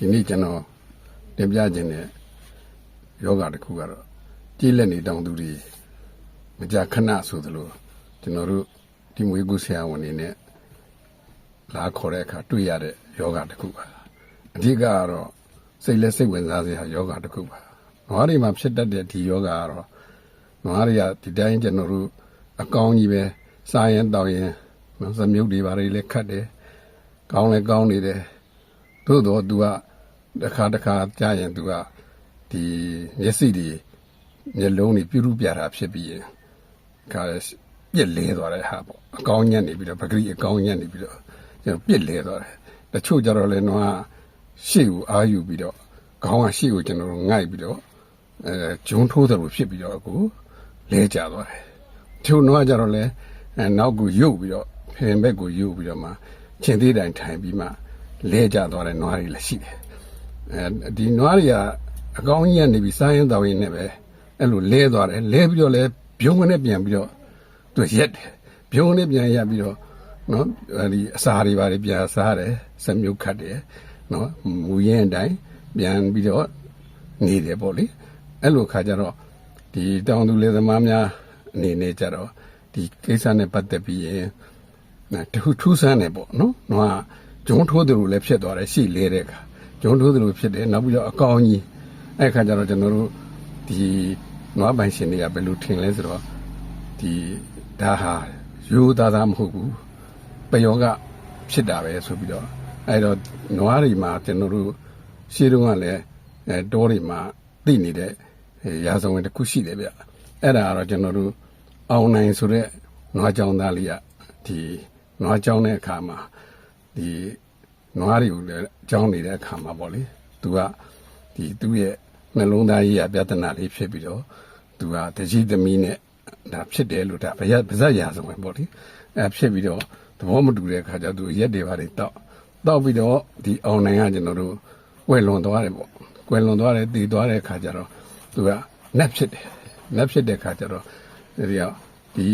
ဒီနေ့ကျွန်တော်တင်ပြခြင်းနဲ့ယောဂတစ်ခုကတော့ကြည်လက်နေတောင်သူတွေမကြခဏဆိုသလိုကျွန်တော်တို့ဒီမွေးကူဆရာဝန်တွေနဲ့လာခေါ်တဲ့အခါတွေ့ရတဲ့ယောဂတစ်ခုပါအဓိကကတော့စိတ်လက်စိတ်ဝင်စားစရာယောဂတစ်ခုပါနွားတွေမှာဖြစ်တတ်တဲ့ဒီယောဂကတော့နွားတွေကဒီတိုင်းကျွန်တော်တို့အကောင်းကြီးပဲစားရင်တောက်ရင်စမြုပ်တွေပါလေခတ်တယ်ကောင်းလဲကောင်းနေတယ်သို့တော့ तू ကတစ်ခါကြားရင် तू ကဒီမျက်စိတွေမျက်လုံးတွေပြုတ်ပြတာဖြစ်ပြီးရင်ခါပြက်လဲသွားတဲ့ဟာပေါ့အကောင်းညံ့နေပြီးတော့ပဂရိအကောင်းညံ့နေပြီးတော့ကျွန်တော်ပြက်လဲသွားတယ်တချို့ကြတော့လဲနွားရှေ့ကိုအာယူပြီးတော့ခေါင်းကရှေ့ကိုကျွန်တော်တို့ငိုက်ပြီးတော့ဂျုံထိုးတယ်လို့ဖြစ်ပြီးတော့အခုလဲကျသွားတယ်ချို့နွားကြတော့လဲနောက်ကိုရုပ်ပြီးတော့ဖင်ဘက်ကိုရုပ်ပြီးတော့မှချင်းသေးတိုင်ထိုင်ပြီးမှလဲကျသွားတဲ့နွားတွေလည်းရှိတယ်ဒီနွားတွေကအကောင်းညံ့နေပြီးစားရင်တောက်ရင်လည်းပဲအဲ့လိုလဲသွားတယ်လဲပြီးတော့လဲဘုံနဲ့ပြန်ပြီးတော့သူရက်တယ်ဘုံနဲ့ပြန်ရက်ပြီးတော့နော်ဒီအစာတွေပါတယ်ပြန်စားတယ်စမြုပ်ခတ်တယ်နော်မူရင်အတိုင်းပြန်ပြီးတော့နေတယ်ပေါ့လေအဲ့လိုခါကြတော့ဒီတောင်သူလယ်သမားများအနေနဲ့ကြတော့ဒီကိစ္စနဲ့ပတ်သက်ပြီးရင်ထူးဆန်းတယ်ပေါ့နော်နွားဂျုံထိုးတယ်လို့လည်းဖြစ်သွားတယ်ရှိလဲတဲ့အခါဂျုံထိုးတယ်လို့ဖြစ်တယ်နောက်ပြီးတော့အကောင်းကြီးအဲ့ခါကျတော့ကျွန်တော်တို့ဒီနွားပိုင်ရှင်တွေကဘယ်လိုထင်လဲဆိုတော့ဒီဒါဟာရိုးသားမဟုတ်ဘူးပယောဂဖြစ်တာပဲဆိုပြီးတော့အဲ့တော့နွားတွေမှာကျွန်တော်တို့ရှေးတုန်းကလည်းတောတွေမှာသိနေတဲ့ရာဇဝင်တစ်ခုရှိတယ်ဗျအဲ့ဒါကတော့ကျွန်တော်တို့အောင်နိုင်ဆိုတဲ့နွားကြောင်သားလေးကဒီနွားကြောင်တဲ့အခါမှာဒီနွားတွေကိုလည်းကြောင်နေတဲ့အခါမှာပေါ့လေသူကဒီသူ့ရဲ့နှလုံးသားကြီးပြဿနာလေးဖြစ်ပြီးတော့သူကတကြီးသမီးနဲ့ဒါဖြစ်တယ်လို့ဒါဗဇက်ရာဇဝင်ပေါ့လေဖြစ်ပြီးတော့သဘောမတူတဲ့အခါကျသူရက်တွေပါတွေတောက်ပြီးတော့ဒီအောင်နိုင်ကကျွန်တော်တို့ကွယ်လွန်သွားတယ်ပေါ့ကွယ်လွန်သွားတယ်တည်သွားတဲ့အခါကျတော့သူကနတ်ဖြစ်တယ်နတ်ဖြစ်တဲ့အခါကျတော့ဒီ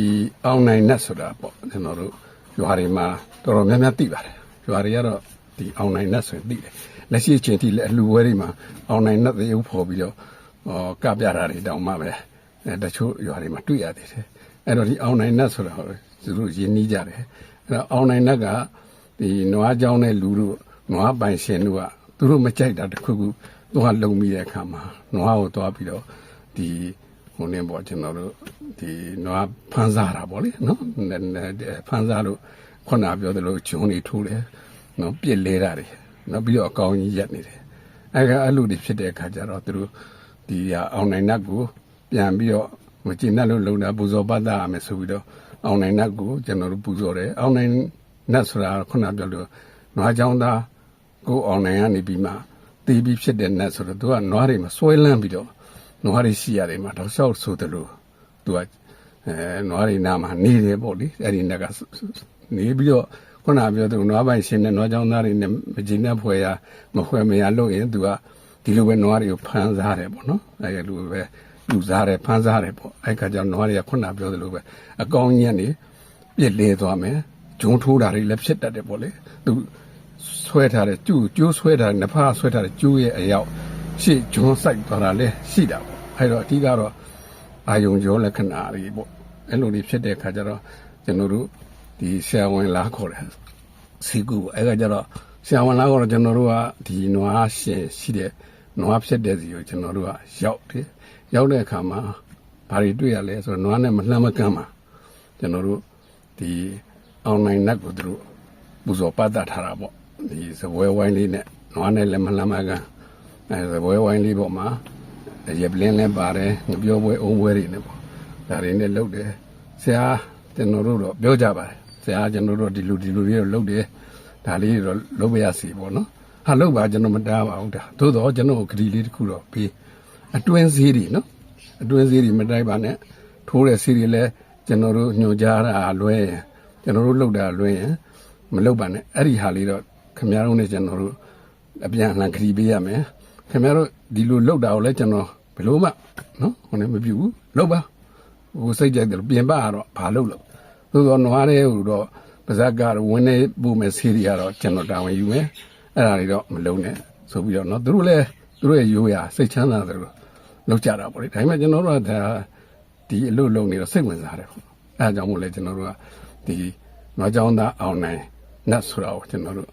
အောင်နိုင်နတ်ဆိုတာပေါ့ကျွန်တော်တို့ရွာတွေမှာတော်တော်များများသိပါတယ်ရွာတွေကတော့ဒီအောင်နိုင်နတ်ဆိုရင်သိတယ်လက်ရှိအချိန်ထိလည်းအလှဝဲတွေမှာအောင်နိုင်နတ်တွေဖော်ပြီးတော့ကပြတာတွေတောင်မှပဲတချို့ရွာတွေမှာတွေ့ရသေးတယ်အဲ့တော့ဒီအောင်နိုင်နတ်ဆိုတာသူတို့ရင်းနှီးကြတယ်အဲ့တော့အောင်နိုင်နတ်ကဒီနွားကြောင်းတဲ့လူတို့နွားပိုင်ရှင်တို့ကသူတို့မကြိုက်တာတခုခုသူကလုံပြီးတဲ့အခါမှာနွားကိုသွားပြီးတော့ဒီဟိုနေပေါ့ကျွန်တော်တို့ဒီနွားဖန်းစားတာပေါ့လေနော်ဖန်းစားလို့ခုနပြောသလိုဂျုံတွေထိုးတယ်နော်ပြစ်လဲတာတွေနော်ပြီးတော့အကောင်းကြီးရက်နေတယ်အဲ့လိုတွေဖြစ်တဲ့အခါကျတော့သူတို့ဒီအောင်နိုင်နတ်ကိုပြန်ပြီးတော့မကျင်နတ်လို့လုံတာပူဇော်ပတ်တာရမယ်ဆိုပြီးတော့အောင်နိုင်နတ်ကိုကျွန်တော်တို့ပူဇော်တယ်အောင်နိုင်နတ်ဆိုတာခုနပြောလို့နွားကြောင်သားကိုအောင်နိုင်ကနေပြီးမှတီးပြီးဖြစ်တဲ့နတ်ဆိုတော့သူကနွားတွေမှာဆွဲလန်းပြီးတော့နွားတွေရှိရတယ်မှာတော့ရှောက်ဆိုတယ်လို့သူကနွားတွေနားမှာနေတယ်ပေါ့လေအဲ့ဒီနတ်ကနေပြီးတော့ခုနပြောသူနွားပိုင်ရှင်နဲ့နွားကြောင်သားတွေနဲ့မကျင်တဲ့ဖွယ်ရမဖွယ်မရလို့ရင်သူကဒီလိုပဲနွားတွေကိုဖမ်းစားတယ်ပေါ့နော်အဲ့လိုပဲလူစားတယ်ဖမ်းစားတယ်ပေါ့အဲ့ခါကျတော့နွားတွေကခုနပြောသလိုပဲအကောင်းညံ့နေပြစ်လဲသွားမယ်ဂျုံထိုးတာတွေလည်းဖြစ်တတ်တယ်ပေါ့လေသူဆွဲထားတဲ့ကျိုးဆွဲထားတဲ့နဖားဆွဲထားတဲ့ကျိုးရဲ့အရောက်ရှေ့ဂျုံဆိုင်သွားတာလည်းရှိတာပေါ့အဲ့တော့အဓိကတော့အာယုံကျော်လက္ခဏာတွေပေါ့အဲ့လိုတွေဖြစ်တဲ့ခါကျတော့ကျွန်တော်တို့ဒီဆရာဝန်လာခေါ်တယ်စီကူအဲ့ကကျတော့ဆရာဝန်လာခေါ်တော့ကျွန်တော်တို့ကဒီနွားရှင်ရှိတဲ့နွားဖြစ်တဲ့စီကိုကျွန်တော်တို့ကရောက်တဲ့အခါမှာဘာတွေတွေ့ရလဲဆိုတော့နွားနဲ့မလှမ်းမကမ်းမှာကျွန်တော်တို့ဒီအောင်နိုင်နတ်ကိုတို့ပူဇော်ပတ်တာထားတာပေါ့ဒီစပွဲဝိုင်းလေးနဲ့နွားနဲ့လည်းမလှမ်းမကမ်းစပွဲဝိုင်းလေးပေါ်မှာရပလင်းလည်းပါတယ်ငပြောပွဲအုံပွဲတွေနဲ့ပေါ့ဒါတွေနဲ့လုပ်တယ်ဆရာကျွန်တော်တို့တော့ပြောကြပါတယ်ဆရာကျွန်တော်တို့ဒီလူတွေတော့လုပ်တယ်ဒါလေးတော့လုပ်ပြရစီပေါ့နော်ဟာလုပ်ပါကျွန်တော်မတားပါဘူးဒါသို့တော့ကျွန်တော်ဂရီလေးတစ်ခုတော့ပြီးအတွင်းစည်းတွေနော်အတွင်းစည်းတွေမတိုက်ပါနဲ့ထိုးတဲ့စည်းတွေလည်းကျွန်တော်တို့ညွှန်ကြားတာလွဲရင်ကျွန်တော်တို့လုပ်တာလွဲရင်မလုပ်ပါနဲ့အဲ့ဒီဟာလေးတော့ခင်ဗျားတို့နဲ့ကျွန်တော်တို့အပြန်အလှန်ဂရီပေးရမယ်ခင်ဗျားတို့ဒီလိုလုပ်တာကိုလည်းကျွန်တော်ဘယ်လိုမှနော်ဟိုလည်းမပြူဘူးလုပ်ပါဟိုစိတ်ကြိုက်တယ်ပြင်ပကတော့ဘာလုပ်လို့သို့တော့နွားတဲ့ဟိုတော့ပါဇက်ကတော့ဝင်းနေပို့မယ်စီးရီကတော့ကျွန်တော်တာဝန်ယူမယ်အဲ့ဒါတွေတော့မလုံးနဲ့ ဆိုပြီးတော့နော်သူတို့ရဲ့ရိုးရာစိတ်ချမ်းသာတယ်လို့လောက်ကြတာပေါ့လေဒါပေမဲ့ကျွန်တော်တို့ကဒါဒီအလုပ်လုပ်နေတော့စိတ်ဝင်စားတယ်ပေါ့အဲအကြောင်းမို့လဲကျွန်တော်တို့ကဒီနွားကြောင်းသားအောင်နိုင်နတ်ဆိုတာကိုကျွန်တော်တို့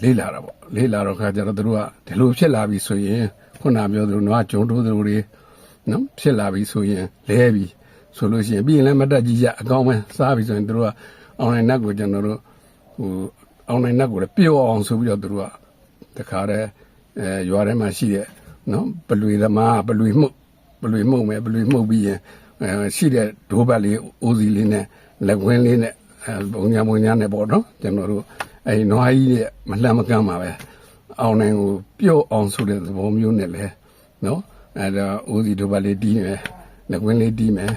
လေးလာတာပေါ့လေးလာတော့ခါကျတော့သူတို့ကဒီလိုဖြစ်လာပြီဆိုရင်ခုနပြောသလိုနွားကြုံတိုးသလိုတွေနော်ဖြစ်လာပြီဆိုရင်လဲပြီဆိုလို့ရှိရင်ပြီးရင်လည်းမတက်ကြီးရအကောင်းပဲစားပြီဆိုရင်သူတို့ကအောင်နိုင်နတ်ကိုကျွန်တော်တို့အောင်နိုင်နတ်ကိုလည်းပြောအောင်ဆိုပြီးတော့သူတို့ကတခါတည်းရွာထဲမှာရှိတဲ့နော်ပလွေသမားပလွေမှုတ်မယ်ပလွေမှုတ်ပြီးရင်ရှိတဲ့ဒိုးဘက်လေးအိုးစီလေးနဲ့လက်ဝင်းလေးနဲ့ဘုံညာနဲ့ပေါ့နော်ကျွန်တော်တို့နွားကြီးရဲ့မလှမ်းမကမ်းပါပဲအောင်နိုင်ကိုပြော့အောင်ဆိုတဲ့သဘောမျိုးနဲ့လဲနော်အဲ့ဒါအိုးစီဒိုးဘက်လေးတီးမယ်လက်ဝင်းလေးတီးမယ်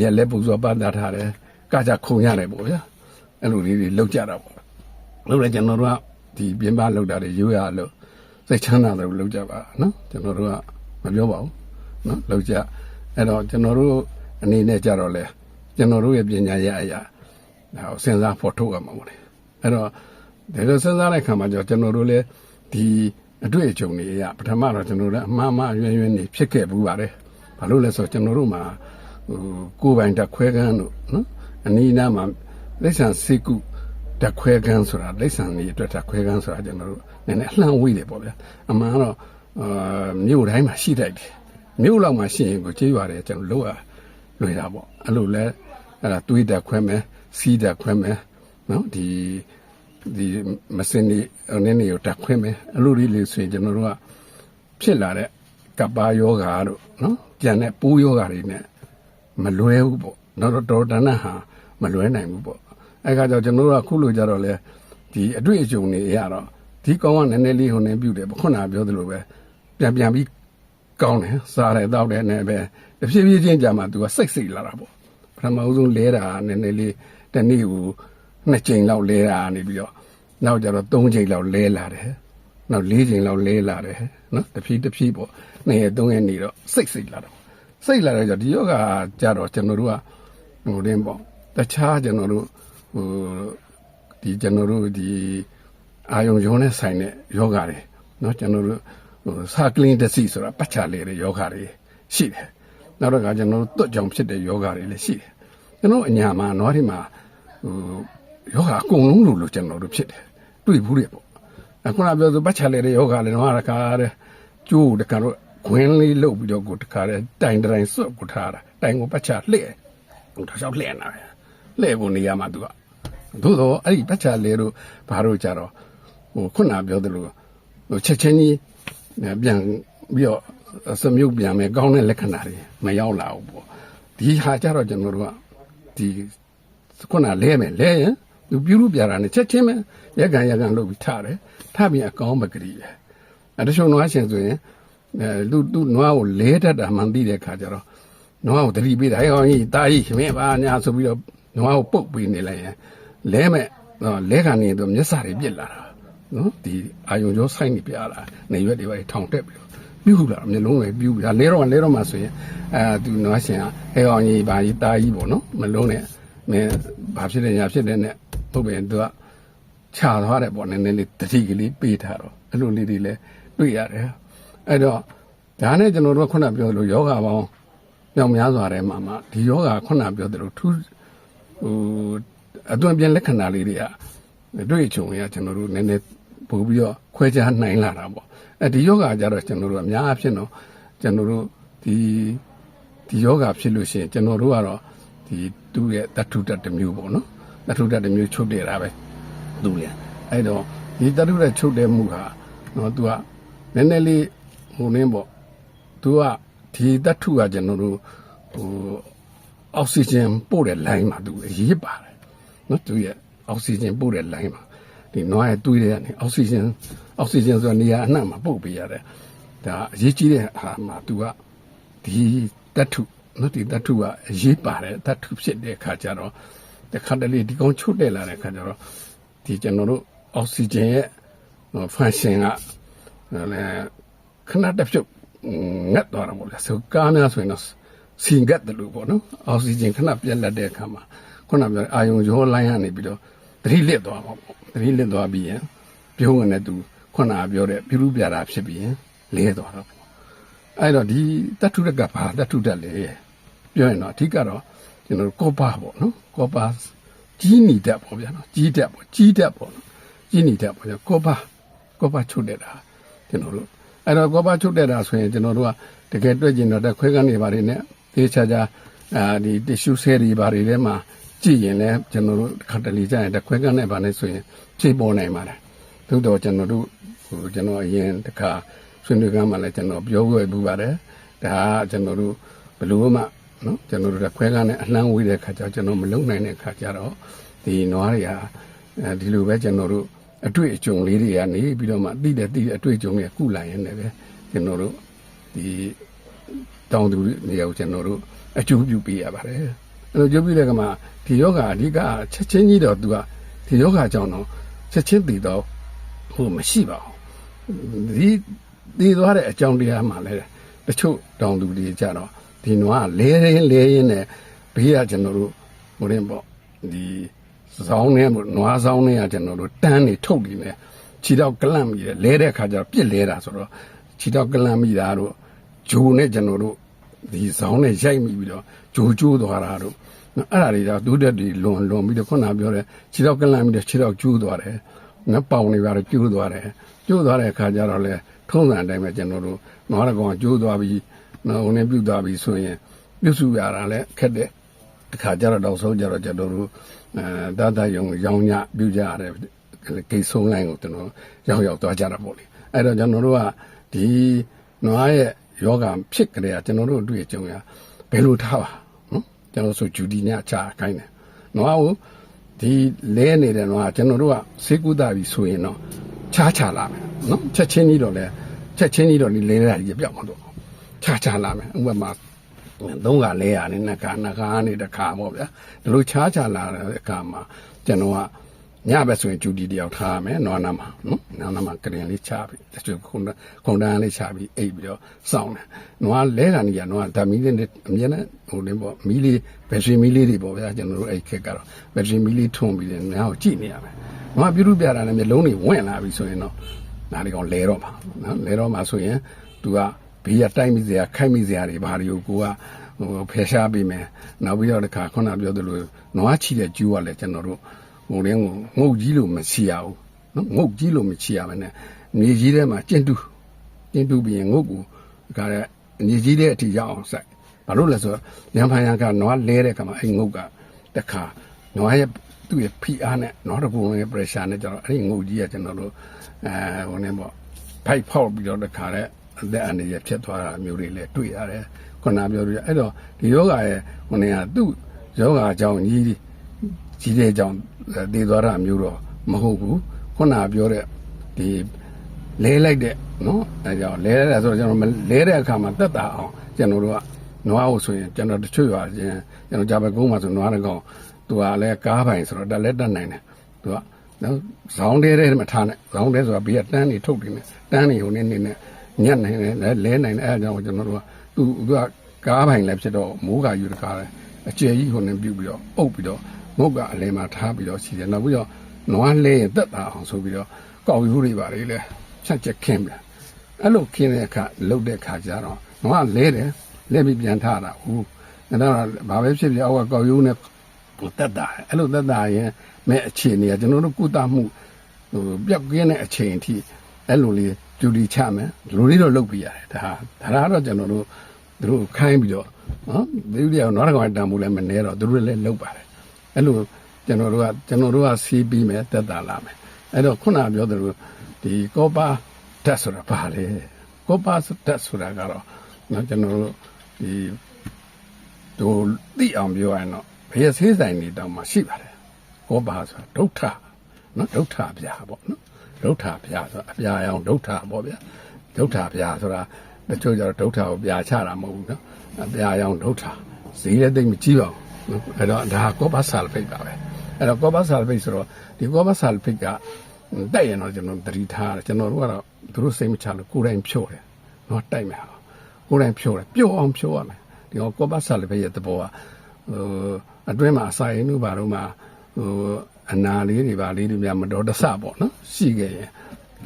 ရက်လက်ပူစောပတ်ထားတယ်ကကြခုံရတယ်ပေါ့ဗျာအဲ့လိုလေးတွေလောက်ကြတာပေါ့လောက်လဲကျွန်တော်တို့ကဒီပြင်းပလောက်တာတွေရိုးရလို့စိတ်ချမ်းသာတယ်လို့လောက်ကြပါနော်ကျွန်တော်တို့ကမပြောပါဘူးနော်လောက်ကြအဲ့တော့ကျွန်တော်တို့အနေနဲ့ကြတော့လဲကျွန်တော်တို့ရဲ့ပညာရအရာဒါကိုစဉ်းစားဖို့ထုတ်ရမှာပေါ့လေအဲ့တော့ဒီလိုစဉ်းစားတဲ့အခါမှာကျွန်တော်တို့လဲဒီအတွေ့အကြုံတွေအရာပထမတော့ကျွန်တော်တို့အမှားရွံ့နေဖြစ်ခဲ့ဘူးပါတယ်ဘာလို့လဲဆိုတော့ကျွန်တော်တို့မှာကိုယ်ပိုင်တက်ခွဲကန်းတို့နော်အနီးနားမှာလက်ဆံစိတ်ကုတက်ခွဲကန်းဆိုတာလက်ဆံနေအတွက်တက်ခွဲကန်းဆိုတာကျွန်တော်တို့နည်းနည်းအလှမ်းဝေးတယ်ပေါ့ဗျာအမှန်တော့မြို့တိုင်းမှာရှိတတ်တယ်မြို့လောက်မှာရှိရင်ကိုကြေးရွာတယ်ကျွန်တော်လောက်လွယ်တာပေါ့အဲ့လိုလဲအဲ့ဒါတွေးတက်ခွဲမယ်စီးတက်ခွဲမယ်နော်ဒီမစင်းနေနည်းနည်းကိုတက်ခွဲမယ်အဲ့လိုလေးဆိုရင်ကျွန်တော်တို့ကဖြစ်လာတဲ့ကပ္ပယောဂါတို့နော်ကြံတဲ့ပိုးယောဂါတွေနဲ့မလွဲဘူးပေါ့တော့တော်တဏ္ဍဟာမလွဲနိုင်ဘူးပေါ့အဲ့ခါကျကျွန်တော်တို့ကခုလိုကြတော့လဲဒီအတွေ့အကြုံတွေရတော့ဒီကောင်ကနည်းနည်းလေးဟိုနေပြုတ်တယ်ခုနပြောသလိုပဲပြန်ပြီးကောင်းတယ်စားတယ်တောက်တယ်နဲ့ပဲတဖြည်းဖြည်းချင်းကြာမှသူကစိတ်လာတာပေါ့ပထမဆုံးလဲတာနည်းနည်းလေးတနေ့ကို2ချိန်လောက်လဲတာနေပြီးတော့နောက်ကျတော့3ချိန်လောက်လဲလာတယ်နောက်4ချိန်လောက်လဲလာတယ်နော်တဖြည်းပေါ့2ရက်3ရက်နေတော့စိတ်လာတော့စိတ်လာတဲ့ကြောင့်ဒီယောဂကြတော့ကျွန်တော်တို့ကဟိုတင်းပေါ့တခြားကျွန်တော်တို့ကျွန်တော်တို့ဒီအာယုံရုံးနဲ့ဆိုင်တဲ့ယောဂတွေနော်ကျွန်တော်တို့စာကလင်းတစီဆိုတာပတ်ချလေတဲ့ယောဂတွေရှိတယ်နောက်တော့ကကျွန်တော်တို့တွတ်ကြောင်ဖြစ်တဲ့ယောဂတွေလည်းရှိတယ်ကျွန်တော်အညာမှာနွားတွေမှာယောဂအကုန်လုံးလို့ကျွန်တော်တို့ဖြစ်တယ်တွေ့ဘူးလေပေါ့အခုနပြောဆိုပတ်ချလေတဲ့ယောဂလည်းနွားတခါတဲ့ကျိုးတခါတော့ခွင်းလေးလုတ်ပြီးတော့ကိုတခါတဲ့တိုင်တိုင်းစွတ်ကိုထားတာတိုင်ကိုပတ်ချလှဲ့ဟိုတစ်ချောင်းလှဲ့နေတာလှဲ့ဖို့နေရာမှာသူကသို့တော့အဲ့ဒီပတ်ချလေတို့ဘာလို့ကြတော့ဟိုခုနပြောသလိုဟိုချက်ချင်းကြီးပြန်ပြီးတော့စမြုပ်ပြန်မယ်ကောင်းတဲ့လက္ခဏာတွေမရောက်လာဘူးပေါ့ဒီဟာကြတော့ကျွန်တော်တို့ကဒီခုနလဲမယ်လဲရင်သူပြူပြတာနဲ့ချက်ချင်းပဲရက်ကန်လုပ်ပြီးထားတယ်ထားပြီးအကောင်းပကတိပဲအဲ့တချို့နွားရှင်ဆိုရင်သူနွားကိုလဲတတ်တာမှန်သိတဲ့ခါကျတော့နွားကိုတတိပေးတာဟဲ့ကောင်ကြီးတာကြီးမင်းပါညာဆိုပြီးတော့နွားကိုပုတ်ပေးနေလိုက်ရင်လဲမဲ့လဲကန်နေတော့မျက်စာတွေပြစ်လာတာနော်ဒီအာယုံကျော်ဆိုင်နေပြလာနေရွက်တွေပဲထောင်တက်ပြီးတော့ပြူလာမျိုးလုံးပဲပြူလာလဲတော့မှဆိုရင်သူနွားရှင်ကဟဲ့ကောင်ကြီးပါကြီးတာကြီးပေါ့နော်မလုံးနဲ့မင်းဘာဖြစ်လဲညာဖြစ်တယ်နဲ့ပုတ်ပဲသူကခြာသွားတယ်ပေါ့နည်းနည်းလေးတတိကလေးပေးထားတော့အဲ့လိုလေးတွေလည်းတွေ့ရတယ်အဲ့တော့ဒါနဲ့ကျွန်တော်တို့ခုနပြောလို့ယောဂပေါင်းမြောင်များစွာထဲမှာဒီယောဂခုနပြောသလိုထူးအတွင်းပြင်းလက္ခဏာလေးတွေကတွေ့ချုံရကျွန်တော်တို့နည်းနည်းပို့ပြီးတော့ခွဲခြားနိုင်လာတာပေါ့ဒီယောဂကြတော့ကျွန်တော်တို့အများအဖြစ်တော့ကျွန်တော်တို့ဒီယောဂဖြစ်လို့ရှိရင်ကျွန်တော်တို့ကတော့ဒီသူ့ရဲ့တထုတတစ်မျိုးပေါ့နော်တထုတတစ်မျိုးချုပ်တယ်တာပဲသူလေအဲ့တော့ဒီတထုတချုပ်တဲ့မှုဟာနော်သူကနည်းနည်းလေးဟိုနင်းပေါ့သူကဒီတထုကကျွန်တော်တို့အောက်ဆီဂျင်ပို့တဲ့ line မှာသူအရေးပါတယ်နော်သူရဲ့အောက်ဆီဂျင်ပို့တဲ့ line မှာဒီနွားရဲ့တွေးတဲ့ကနေအောက်ဆီဂျင်ဆိုနေရာအနှံ့မှာပို့ပေးရတယ်ဒါအရေးကြီးတဲ့ဟာမှာသူကဒီတထုနော်ဒီတထုကအရေးပါတယ်တထုဖြစ်တဲ့အခါကျတော့တခါတလေဒီကောင်ချုပ်တက်လာတဲ့အခါကျတော့ဒီကျွန်တော်တို့အောက်ဆီဂျင်ရဲ့ function ကလည်းခဏတစ်ဖြုတ်ငတ်သွားတာပေါ့လေဆိုကားများဆိုရင်တော့စီငတ်တယ်လို့ပေါ့နော်အောက်ဆီဂျင်ခဏပြတ်လက်တဲ့အခါမှာခုနပြောအာယုံရောလိုင်းကနေပြီးတော့သတိလစ်သွားမှာပေါ့သတိလစ်သွားပြီးရင်ပြုံးဝင်တဲ့သူ ခုနပြောတဲ့ပြုပြတာဖြစ်ပြီးလဲသွားတော့အဲ့တော့ဒီတတ္ထုတကဘာတတ္ထုတက်လေပြောရင်တော့အဓိကတော့ကျွန်တော်ကောပါပေါ့နော်ကောပါကြီးနီတက်ပေါ့ဗျာနော်ကြီးတက်ပေါ့ကြီးတက်ပေါ့နော်ကြီးနီတက်ပေါ့ကောပါချုပ်တဲ့တာကျွန်တော်တို့အဲ့တော့ကောပါချုပ်တဲ့တာဆိုရင်ကျွန်တော်တို့ကတကယ်တွေ့ကျင်တော့တက်ခွဲကနေပါနေနဲ့သေချာချာဒီ tissue cell တွေပါတွေထဲမှာကြည့်ရင်လည်းကျွန်တော်တို့ခက်တလီကြရင်တက်ခွဲကနေပါနေဆိုရင်ဖြည့်ပေါ်နိုင်ပါတယ်သို့တော့ကျွန်တော်တို့ကျွန်တော်အရင်တခါဆွေးနွေးကြမှာလည်းကျွန်တော်ပြောခဲ့ပူပါတယ်ဒါကကျွန်တော်တို့ဘယ်လိုမှနော်ကျွန်တော်တို့ခွဲကားနဲ့အလှမ်းဝေးတဲ့ခါကျကျွန်တော်မလုံနိုင်တဲ့ခါကျတော့ဒီနွားတွေကဒီလိုပဲကျွန်တော်တို့အတွေ့အကြုံလေးတွေကနေပြီးတော့မှတိတဲ့အတွေ့အကြုံတွေကုလာရင်လည်းပဲကျွန်တော်တို့ဒီတောင်းသူနေရာကိုကျွန်တော်တို့အကျိုးပြုပေးရပါတယ်အဲ့လိုကျိုးပြုတဲ့ကမှာဒီယောဂအဓိကချက်ချင်းကြီးတော့သူကဒီယောဂကြောင့်တော့ချက်ချင်းတည်တော့ဟိုမရှိပါဘူးဒီတည်သွားတဲ့အကြောင်းတရားမှလည်းတချို့တောင်းသူတွေကြတော့ဒီနွားလဲရင်းနဲ့ဘေးကကျွန်တော်တို့ဟိုရင်ပေါ့ဒီဇောင်းနဲ့နွားဇောင်းနဲ့ကကျွန်တော်တို့တန်းနေထုတ်ပြီးနေခြေတော့ကလန့်မိတယ်လဲတဲ့အခါကျတော့ပြစ်လဲတာဆိုတော့ခြေတော့ကလန့်မိတာတို့ဂျိုနဲ့ကျွန်တော်တို့ဒီဇောင်းနဲ့ရိုက်မိပြီးတော့ဂျိုကျိုးသွားတာတို့အဲ့ဒါတွေတော့ဒုတက်တွေလွန်ပြီးတော့ခုနပြောတဲ့ခြေတော့ကလန့်မိတယ်ခြေတော့ကျိုးသွားတယ်ငါပေါင်နေပါတော့ကျိုးသွားတယ်ကျိုးသွားတဲ့အခါကျတော့လေထုံးစံအတိုင်းပဲကျွန်တော်တို့နွားရကောင်ကျိုးသွားပြီးနော်ဟိုနေပြုတ်သွားပြီဆိုရင်ပြုတ်စုရတာလည်းခက်တဲ့တစ်ခါကျတော့ဆုံးကြတော့ကျွန်တော်တို့တယုံရောင်းညပြုတ်ကြရတယ်ကိတ်ဆုံးလိုင်းကိုကျွန်တော်ရောက်သွားကြတာပေါ့လေအဲ့တော့ကျွန်တော်တို့ကဒီနွားရဲ့ယောဂဖြစ်ကြတဲ့ကျွန်တော်တို့အတွေ့အကြုံရဘယ်လိုထားပါနော်ကျွန်တော်ဆိုဂျူဒီညချအခိုင်းတယ်နွားကိုဒီလဲနေတဲ့နွားကျွန်တော်တို့ကဆေးကုသပြီဆိုရင်တော့ချလာမယ်နော်ချက်ချင်းကြီးတော့လဲဒီလဲရကြီးပြောက်မှာတော့ချလာမယ်ဥပမာသုံးကလဲရနေနှကာနေတခါပေါ့ဗျာဒီလိုချလာတဲ့အခါမှာကျွန်တော်ကညဘက်ဆိုရင်ဂျူဒီတယောက်ထားမယ်နွားနာမှာနော်နွားနာမှာကရင်လေးချပြီးတချို့ခုံတန်းလေးချပြီးအိပ်ပြီးတော့စောင့်တယ်နွားလဲကနေရနွားဓာမီလေးနဲ့အမြဲတမ်းဟိုလေးပေါ့မီးလေးဘက်ထရီမီးလေးတွေပေါ့ဗျာကျွန်တော်တို့အဲ့ခက်ကတော့ဘက်ထရီမီးလေးထွန်းပြီးတယ်နွားကိုကြည့်နေရမယ်နွားပြုတ်ပြတာနဲ့မျိုးလုံးတွေဝင့်လာပြီဆိုရင်တော့ဒါတွေကောင်လဲတော့မှာနော်လဲတော့မှာဆိုရင်သူကဘေးကတိုက်မိစရာခိုက်မိစရာတွေဘာတွေကိုကိုကဟိုဖယ်ရှားပေးမယ်နောက်ပြီးတော့တခါခုနပြောသလိုနွားချီတဲ့ကျူးကလည်းကျွန်တော်တို့ဟိုတင်းကိုငုတ်ကြီးလို့မချီရဘူးနော်ငုတ်ကြီးလို့မချီရမယ်နဲ့မြေကြီးထဲမှာကျင်းတူပြီးရင်ငုတ်ကိုဒါကလည်းမြေကြီးထဲအထိရောက်အောင်စိုက်ဘာလို့လဲဆိုတော့ညံဖန်ရံကနွားလဲတဲ့ခါမှာအဲ့ငုတ်ကတခါနွားရဲ့သူ့ရဲ့ဖိအားနဲ့နွားတစ်ပုံလုံးရဲ့ pressure နဲ့ကျတော့အဲ့ဒီငုတ်ကြီးကကျွန်တော်တို့ဟိုနေပေါ့ဖိုက်ဖောက်ပြီးတော့တခါတဲ့အသက်အန္တရာယ်ဖြစ်သွားတာမျိုးတွေလည်းတွေ့ရတယ်ခုနပြောပြအဲ့တော့ဒီယောဂရဲ့ဟိုနေကသူ့ယောဂအကြောင်းကြီးတဲ့ကြောင့်တည်သွားတာမျိုးတော့မဟုတ်ဘူးခုနပြောတဲ့ဒီလဲလိုက်တဲ့နော်အဲကြောင့်လဲတယ်ဆိုတော့ကျွန်တော်လဲတဲ့အခါမှာတက်တာအောင်ကျွန်တော်တို့ကနွားကိုဆိုရင်ကျွန်တော်တချို့ရွာချင်းကျွန်တော်ဂျာဘကုန်းမှာဆိုနွားတကောင်သူကလည်းကားပိုင်ဆိုတော့တက်လက်တက်နိုင်တယ်သူကနော်ဇောင်းတဲထဲမှာထားနေဇောင်းတဲဆိုတာဘေးကတန်းနေထုတ်နေတန်းနေဟိုနေညက်နိုင်တယ်လဲနိုင်တယ်အဲအကြောင်းကျွန်တော်တို့ကသူကကားပိုင်လည်းဖြစ်တော့မိုးကယူတကားတယ်အကျယ်ကြီးဟိုနေပြုတ်ပြီးတော့အုပ်ပြီးတော့ငုတ်ကအလဲမှာထားပြီးတော့ရှိတယ်နောက်ပြီးတော့နွားလဲရင်တက်တာအောင်ဆိုပြီးတော့ကောက်ရိုးတွေပါလေချက်ခင်းပြအဲ့လိုခင်းတဲ့အခါလှုပ်တဲ့အခါကျတော့နွားလဲတယ်လဲပြီးပြန်ထားတာဟုတ်အဲ့တော့ဘာပဲဖြစ်ဖြစ်အောက်ကကောက်ရိုးနဲ့တက်တာအဲ့လိုတက်တာရင်မဲ့အခြေအနေကကျွန်တော်တို့ကုသမှုဟိုပြောက်ကင်းတဲ့အချိန်အထိအဲ့လိုလေးဂျူဒီချမယ်လူလေးတော့လုပ်ပြရတယ်ဒါကတော့ကျွန်တော်တို့သူတို့ခိုင်းပြီးတော့နော်ဒီလိုနွားတကောင်တန်ဖို့လည်းမနေတော့သူတို့လည်းလုပ်ပါတယ်အဲ့လိုကျွန်တော်တို့ကစီးပြီးမယ်တက်တာလာမယ်အဲ့တော့ခုနပြောသလိုဒီကောပါတက်ဆိုတာဘာလဲကောပါတက်ဆိုတာကတော့နော်ကျွန်တော်တို့ဒီတို့သိအောင်ပြောရရင်တော့ဘယ်ဆေးဆိုင်နေတောင်မှရှိပါတယ်ကောပါဆိုတာဒုဋ္ဌနော်ဒုဋ္ဌဗျာပေါ့နော်ဒုဋ္ဌဗျာဆိုတာအပြာရောင်ဒုဋ္ဌပေါ့ဗျာဒုဋ္ဌဗျာဆိုတာတချို့ကျတော့ဒုဋ္ဌကိုပြာချတာမဟုတ်ဘူးနော်အပြာရောင်ဒုဋ္ဌဈေးလည်းသိမကြည့်ပါဘူးအဲ့တော့ဒါကောပါဆာလဖိတ်ပါပဲအဲ့တော့ကောပါဆာလဖိတ်ဆိုတော့ဒီကောပါဆာလဖိတ်ကတိုက်ရင်တော့ကျွန်တော်သတိထားတယ်ကျွန်တော်တို့ကတော့သူတို့စိတ်မချလို့ကိုယ်တိုင်ဖြို့တယ်နော်တိုက်မယ်ကိုယ်တိုင်ဖြို့တယ်ပြုတ်အောင်ဖြို့ရမယ်ဒီကောပါဆာလဖိတ်ရဲ့သဘောကအတွင်းမှာအစာရင်းတို့ဘာလို့မှအနာလေးတွေပါလေးတွေများမတော်တဆပေါ့နော်ရှိခဲ့ရင်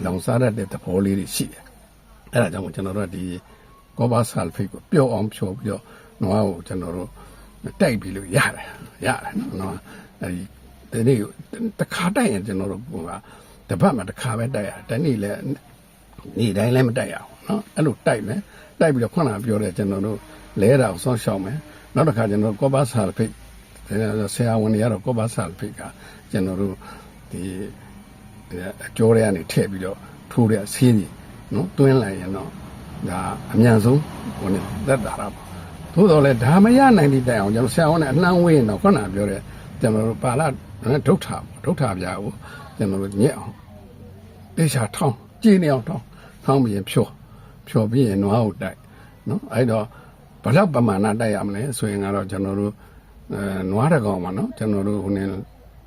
လောင်စားရတဲ့သဘောလေးတွေရှိတယ်အဲ့ဒါကြောင့်ကျွန်တော်တို့ဒီကောပါဆာလ်ဖိတ်ကိုပျော့အောင်ဖြောပြီးတော့နွားကိုကျွန်တော်တို့တိုက်ပြီးလို့ရတယ်နော်အဲ့ဒီတစ်ခါတိုက်ရင်ကျွန်တော်တို့ကတပတ်မှတစ်ခါပဲတိုက်ရတယ်တနေ့လည်းနေ့တိုင်းလည်းမတိုက်ရအောင်နော်အဲ့လိုတိုက်မယ်တိုက်ပြီးတော့ခုနကပြောတဲ့ကျွန်တော်တို့လဲတာကိုစောင့်ရှောက်မယ်နောက်တစ်ခါကျွန်တော်ကောပါဆာလ်ဖိတ်ဆရာဝန်တွေကတော့ကောပါဆာလ်ဖိတ်ကကျွန်တော်တို့ဒီအကျော်တွေကနေထည့်ပြီးတော့ထိုးတဲ့ဆေးကြီးနော်တွင်းလိုက်ရင်တော့ဒါအမြန်ဆုံးဟိုနဲ့သက်တာတော့သို့တော်လည်းဒါမရနိုင်တဲ့တိုင်အောင်ကျွန်တော်ဆရာဝန်နဲ့အနှံဝေးရင်တော့ခုနကပြောတဲ့ကျွန်တော်တို့ပါလာဒုဋ္ဌပြာကိုကျွန်တော်တို့ညက်အောင်တေချာထောင်းကြည်နေအောင်ထောင်းပြီးရင်ဖြောပြီးရင်နွားကိုတိုက်နော်အဲ့တော့ဘယ်လောက်ပမာဏတိုက်ရမလဲဆိုရင်ကတော့ကျွန်တော်တို့နွားတစ်ကောင်ပါနော်ကျွန်တော်တို့ဟိုနေ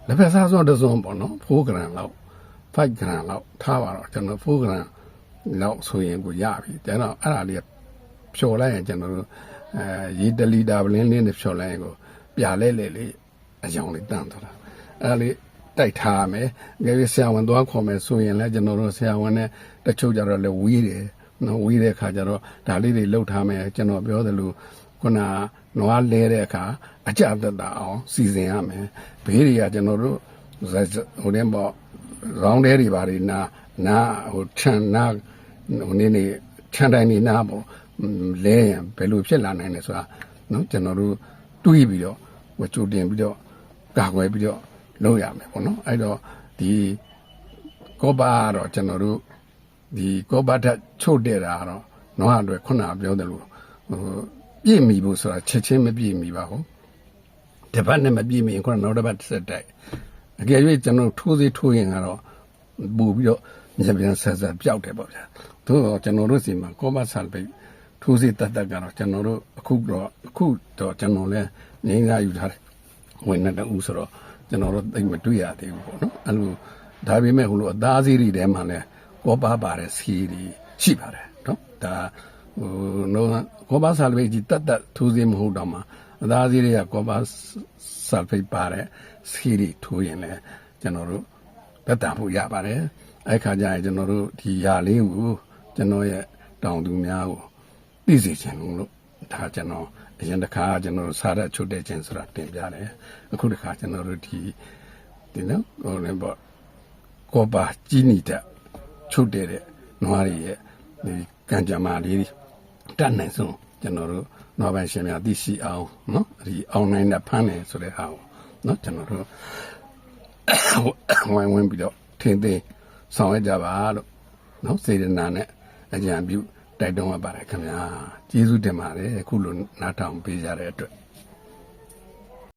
လက်ဖက်စားစွန်းတစ်စွန်းပေါ့နော်4 gram လောက်5 gram လောက်ထားပါတော့ကျွန်တော်4 gram လောက်ဆိုရင်ကိုရပြီကျွန်တော်အဲ့ဒါလေးဖြော်လိုက်ရင်ကျွန်တော်တို့ရေ1 လီတာပလင်းလေးနဲ့ဖြော်လိုက်ရင်ကိုပြလဲလေးအကြောင်းလေးတန်းသွားတာအဲ့ဒါလေးတိုက်ထားမယ်ငယ်ဆရာဝန်သွားခေါ်မယ်ဆိုရင်လည်းကျွန်တော်တို့ဆရာဝန်နဲ့တချို့ကြတော့လည်းဝီးတယ်နော်ဝီးတဲ့အခါကျတော့ဒါလေးတွေလှုပ်ထားမယ်ကျွန်တော်ပြောသလိုခုနနွားလဲတဲ့အခါအကြတတ်တာအောင်စီစဉ်ရမယ်ဘေးတွေကကျွန်တော်တို့ဟိုတဲ့ပေါ့ရောင်းတဲတွေပါတွေနာဟိုခြံနာဟိုနေခြံတိုင်းနေနာပေါ့လဲရင်ဘယ်လိုဖြစ်လာနိုင်လဲဆိုတာနော်ကျွန်တော်တို့တွေးပြီးတော့ဟိုကြိုတင်ပြီးတော့ကာကွယ်ပြီးတော့လုပ်ရမယ်ပေါ့နော်အဲ့တော့ဒီကောပါတော့ကျွန်တော်တို့ဒီကောပါဓာတ်ချုပ်တဲ့တာတော့နွားအတွက်ခုနပြောတယ်လို့ပြည့်မီဖို့ဆိုတာချက်ချင်းမပြည့်မီပါဘူးတပတ်နဲ့မပြည့်မီရင်ခုနနောက်တစ်ပတ်စက်တိုက်အကယ်၍ကျွန်တော်ထိုးရင်ကတော့ပူပြီးတော့ညပြန်ဆက်ပျောက်တယ်ပေါ့ဗျာသို့တော့ကျွန်တော်တို့စီမှာကောပါဆာလ်ဖိတ်ထိုးစီတက်ကတော့ကျွန်တော်တို့အခုတော့ကျွန်တော်လည်းငင်းကားယူထားတယ်ဝင်နေတူဆိုတော့ကျွန်တော်တို့သိမတွေ့ရသေးဘူးပေါ့နော်အဲ့လိုဒါပေမဲ့ဟိုလိုအသားစီးတွေထဲမှာလည်းကောပါပါတဲ့စီးတွေရှိပါတယ်နော်ဒါကောပါဆာလ်ဖိတ်ကြီးတက်ထိုးစီမဟုတ်တော့မှအသားစီးတွေကကောပါဆာလ်ဖိတ်ပါတဲ့စီးတွေထိုးရင်လည်းကျွန်တော်တို့တက်တာဖို့ရပါတယ်အဲ့ခါကျရင်ကျွန်တော်တို့ဒီຢာလေးကိုကျွန်တော်ရဲ့တောင်သူများကိုသိစေချင်လို့ဒါကျွန်တော်အရင်တစ်ခါကျွန်တော်စားတဲ့ချုပ်တဲ့ခြင်းဆိုတာတင်ပြတယ်အခုတစ်ခါကျွန်တော်တို့ဒီနော်ဟိုလည်းပေါ့ကောပါကြီးနေတဲ့ချုပ်တဲ့နွားတွေရဲ့ဒီကံကြမ္မာလေးတတ်နိုင်ဆုံးကျွန်တော်တို့နွားပိုင်ရှင်များသိရှိအောင်နော်ဒီအောင်နိုင်တဲ့ဖမ်းတယ်ဆိုတဲ့ဟာကိုနော်ကျွန်တော်တို့ဝိုင်းပြီးတော့ထင်သိဆောင်ရကြပါလို့နော်စေတနာနဲ့အကြံပြုတိုက်တွန်းရပါတယ်ခင်ဗျာကျေးဇူးတင်ပါတယ်အခုလိုနားထောင်ပေးကြတဲ့အတွက်